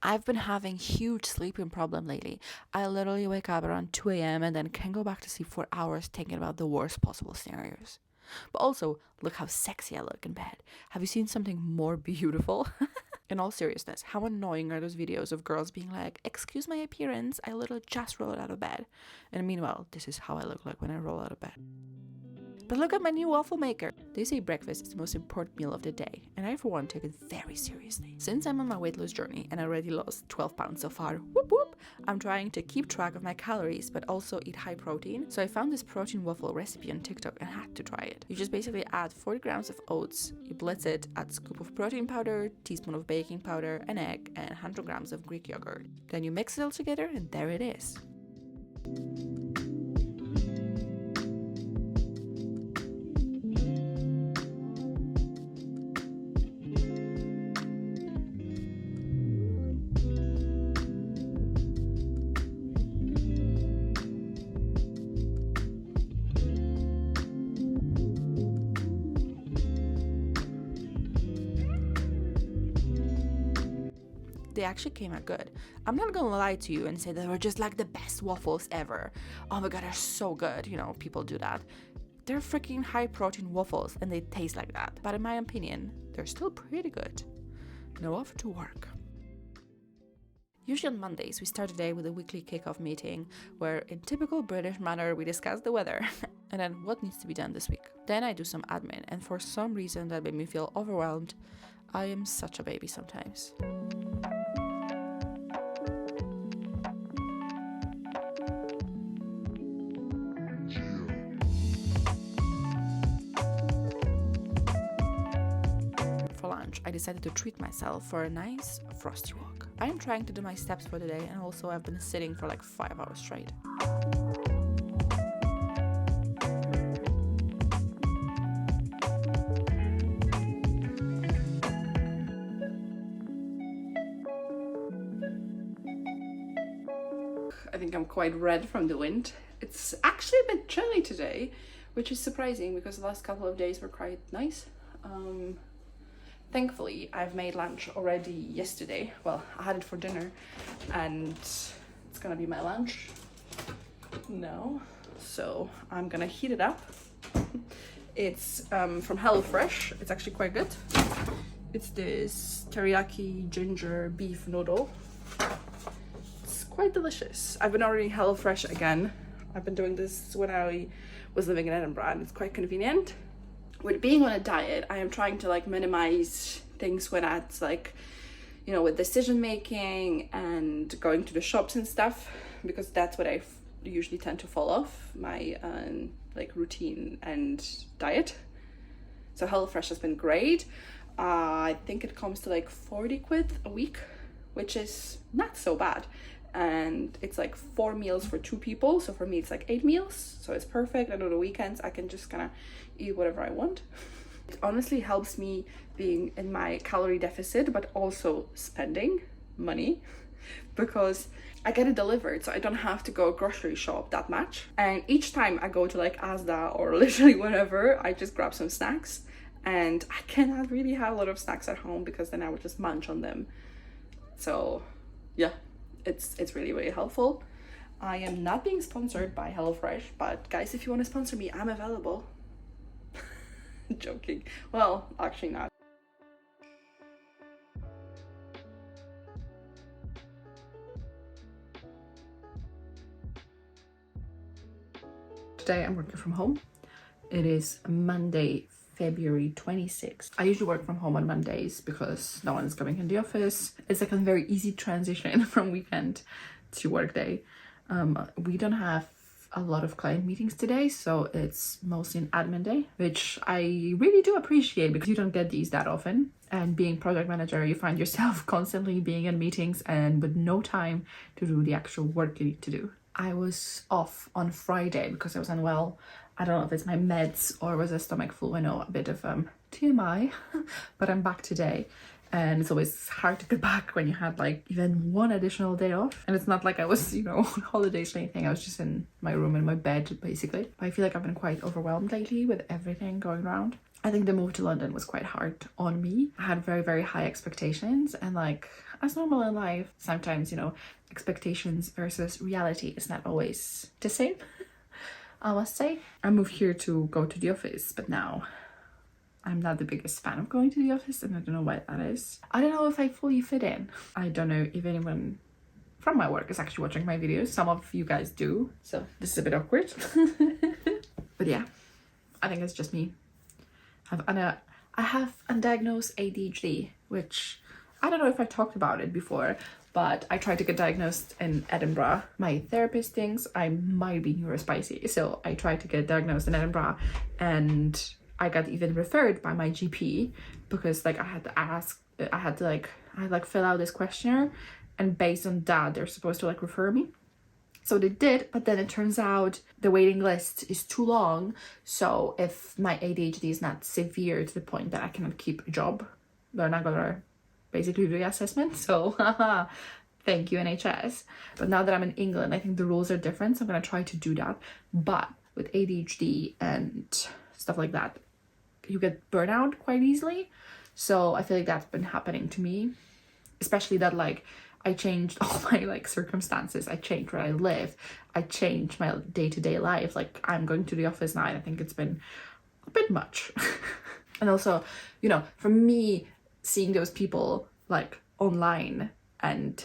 I've been having huge sleeping problem lately. I literally wake up around 2 a.m. and then can go back to sleep for hours thinking about the worst possible scenarios. But also, look how sexy I look in bed. Have you seen something more beautiful? In all seriousness, how annoying are those videos of girls being like, excuse my appearance, I literally just rolled out of bed. And meanwhile, this is how I look like when I roll out of bed. But look at my new waffle maker. They say breakfast is the most important meal of the day, and I for one take it very seriously. Since I'm on my weight loss journey and I already lost 12 pounds so far, whoop whoop, I'm trying to keep track of my calories but also eat high protein. So I found this protein waffle recipe on TikTok and had to try it. You just basically add 40 grams of oats, you blitz it, add a scoop of protein powder, teaspoon of baking powder, an egg, and 100 grams of Greek yogurt. Then you mix it all together and there it is. They actually came out good. I'm not gonna lie to you and say they were just like the best waffles ever. Oh my god, they're so good. You know, people do that. They're freaking high protein waffles and they taste like that. But in my opinion, they're still pretty good. Now off to work. Usually on Mondays, we start the day with a weekly kickoff meeting where, in typical British manner, we discuss the weather and then what needs to be done this week. Then I do some admin, and for some reason that made me feel overwhelmed. I am such a baby sometimes. For lunch, I decided to treat myself for a nice frosty walk. I am trying to do my steps for the day, and also I've been sitting for like 5 hours straight. I think I'm quite red from the wind. It's actually a bit chilly today, which is surprising because the last couple of days were quite nice. Thankfully, I've made lunch already yesterday. Well, I had it for dinner and it's gonna be my lunch now. So I'm gonna heat it up. It's from HelloFresh. It's actually quite good. It's this teriyaki ginger beef noodle. It's quite delicious. I've been ordering HelloFresh again. I've been doing this when I was living in Edinburgh and it's quite convenient. With being on a diet, I am trying to like minimize things when it's like, you know, with decision making and going to the shops and stuff, because that's what I usually tend to fall off my like routine and diet. So HelloFresh has been great. I think it comes to like 40 quid a week, which is not so bad. And it's like 4 meals for 2 people. So for me, it's like 8 meals. So it's perfect. And on the weekends, I can just kind of eat whatever I want. It honestly helps me being in my calorie deficit, but also spending money because I get it delivered. So I don't have to go grocery shop that much. And each time I go to like Asda or literally whatever, I just grab some snacks. And I cannot really have a lot of snacks at home because then I would just munch on them. So yeah. It's really, really helpful. I am not being sponsored by HelloFresh, but guys, if you want to sponsor me, I'm available. Joking. Well, actually not. Today I'm working from home. It is Monday, February 26th. I usually work from home on Mondays because no one's coming in the office. It's like a very easy transition from weekend to work day. We don't have a lot of client meetings today, so it's mostly an admin day, which I really do appreciate because you don't get these that often. And being project manager, you find yourself constantly being in meetings and with no time to do the actual work you need to do. I was off on Friday because I was unwell. I don't know if it's my meds or was a stomach flu. I know, a bit of TMI, but I'm back today. And it's always hard to get back when you had like even one additional day off. And it's not like I was, you know, on holidays or anything. I was just in my room in my bed, basically. But I feel like I've been quite overwhelmed lately with everything going around. I think the move to London was quite hard on me. I had very, very high expectations and like as normal in life, sometimes, you know, expectations versus reality is not always the same, I must say. I moved here to go to the office, but now I'm not the biggest fan of going to the office, and I don't know why that is. I don't know if I fully fit in. I don't know if anyone from my work is actually watching my videos. Some of you guys do, so this is a bit awkward. But yeah, I think it's just me. I have undiagnosed ADHD, which I don't know if I talked about it before, but I tried to get diagnosed in Edinburgh. My therapist thinks I might be neurospicy, so I tried to get diagnosed in Edinburgh, and I got even referred by my GP because like I had to fill out this questionnaire, and based on that they're supposed to like refer me. So they did, but then it turns out the waiting list is too long. So if my ADHD is not severe to the point that I cannot keep a job, they're not gonna basically do the assessment. So thank you, NHS. But now that I'm in England, I think the rules are different, so I'm gonna try to do that. But with ADHD and stuff like that, you get burnout quite easily. So I feel like that's been happening to me, especially that like I changed all my like circumstances. I changed where I live. I changed my day-to-day life. Like I'm going to the office now, and I think it's been a bit much. And also, you know, for me, seeing those people like online and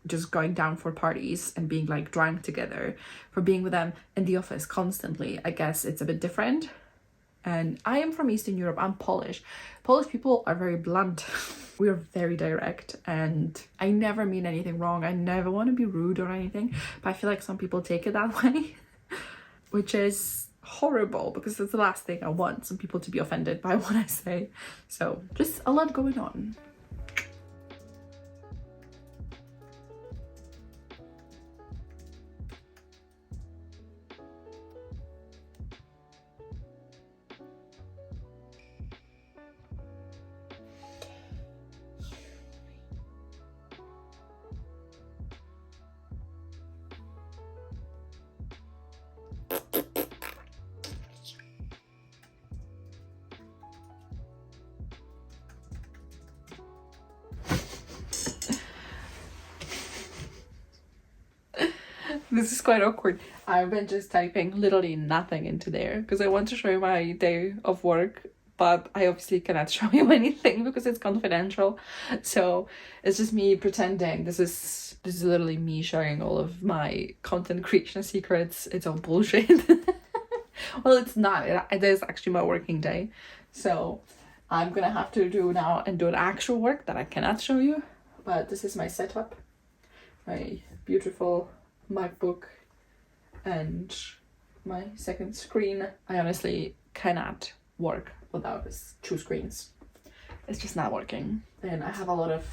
just going down for parties and being like drunk together, for being with them in the office constantly, I guess it's a bit different. And I am from Eastern Europe. I'm Polish. Polish people are very blunt. We are very direct, and I never mean anything wrong. I never want to be rude or anything, but I feel like some people take it that way, which is horrible because it's the last thing I want, some people to be offended by what I say. So just a lot going on. This is quite awkward. I've been just typing literally nothing into there because I want to show you my day of work, but I obviously cannot show you anything because it's confidential. So it's just me pretending. This is literally me showing all of my content creation secrets. It's all bullshit. Well, it's not. It is actually my working day. So I'm gonna have to do now and do an actual work that I cannot show you. But this is my setup. My beautiful MacBook and my second screen. I honestly cannot work without these two screens. It's just not working. And I have a lot of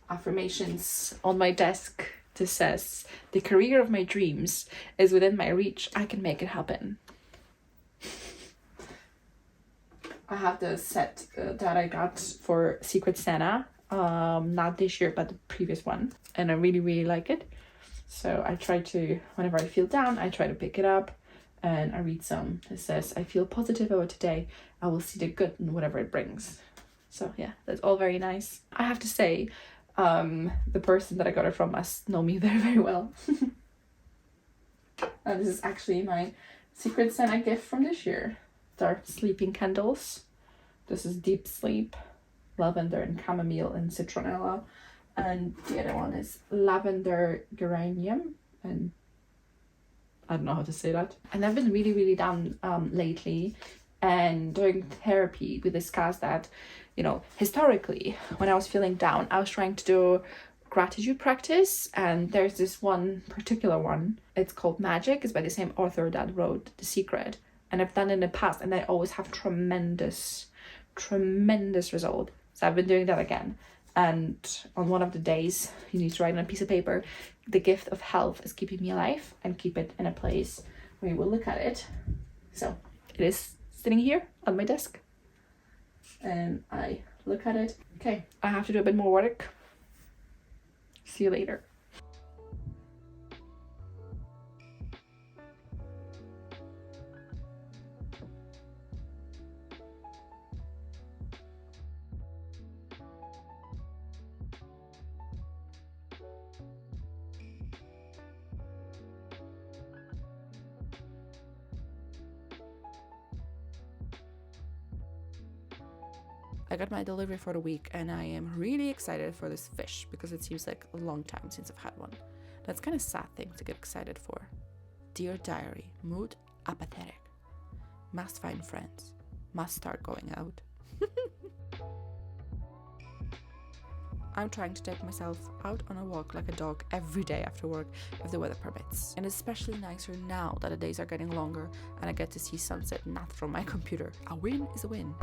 affirmations on my desk that says, the career of my dreams is within my reach. I can make it happen. I have the set that I got for Secret Santa, not this year but the previous one, and I really like it. So I try to, whenever I feel down, I try to pick it up and I read some. It says, I feel positive about today. I will see the good in whatever it brings. So yeah, that's all very nice. I have to say, the person that I got it from must know me very well. And this is actually my Secret Santa gift from this year. They're sleeping candles. This is deep sleep, lavender and chamomile and citronella. And the other one is lavender geranium, and I don't know how to say that. And I've been really down lately, and during therapy we discussed that, you know, historically when I was feeling down, I was trying to do gratitude practice, and there's this one particular one. It's called Magic. It's by the same author that wrote The Secret, and I've done it in the past, and I always have tremendous result. So I've been doing that again. And on one of the days, you need to write on a piece of paper, the gift of health is keeping me alive, and keep it in a place where you will look at it. So it is sitting here on my desk, and I look at it. Okay, I have to do a bit more work. See you later. I got my delivery for the week and I am really excited for this fish because it seems like a long time since I've had one. That's kind of sad thing to get excited for. Dear diary, mood apathetic. Must find friends. Must start going out. I'm trying to take myself out on a walk like a dog every day after work if the weather permits. And it's especially nicer now that the days are getting longer and I get to see sunset not from my computer. A win is a win.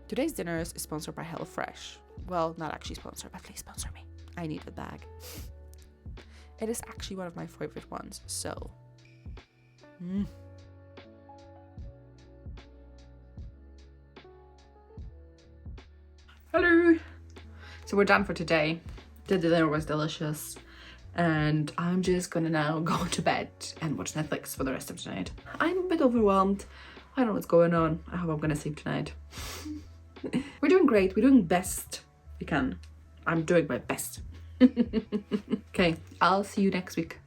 Today's dinner is sponsored by HelloFresh. Well, not actually sponsored, but please sponsor me. I need a bag. It is actually one of my favorite ones, so... Hello! So we're done for today. The dinner was delicious. And I'm just gonna now go to bed and watch Netflix for the rest of the night. I'm a bit overwhelmed. I don't know what's going on. I hope I'm gonna sleep tonight. We're doing great. We're doing best we can. I'm doing my best. Okay, I'll see you next week.